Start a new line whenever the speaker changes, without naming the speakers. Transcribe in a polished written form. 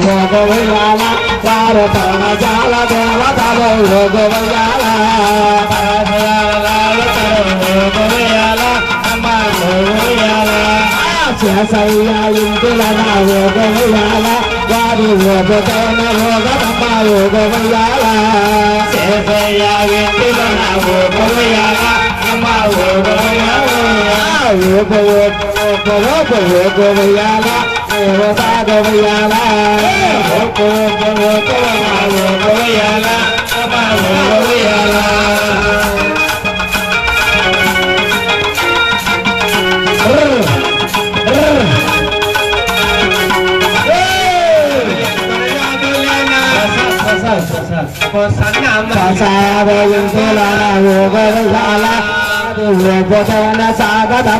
యోగవయాల వారు పరమజాల దేవతలు యోగవయాల యోగవయాల అమ్మ యోగవయాల శేషయ్య ఇంటిల యోగవయాల వారి యోగతైన యోగమ్మ యోగవయాల శేషయ్య ఇంటిల యోగవయాల అమ్మ యోగవయాల యోగ యోగవయాల యోగవయాల యోగవయాల అమ్మ యోగవయాల సాగత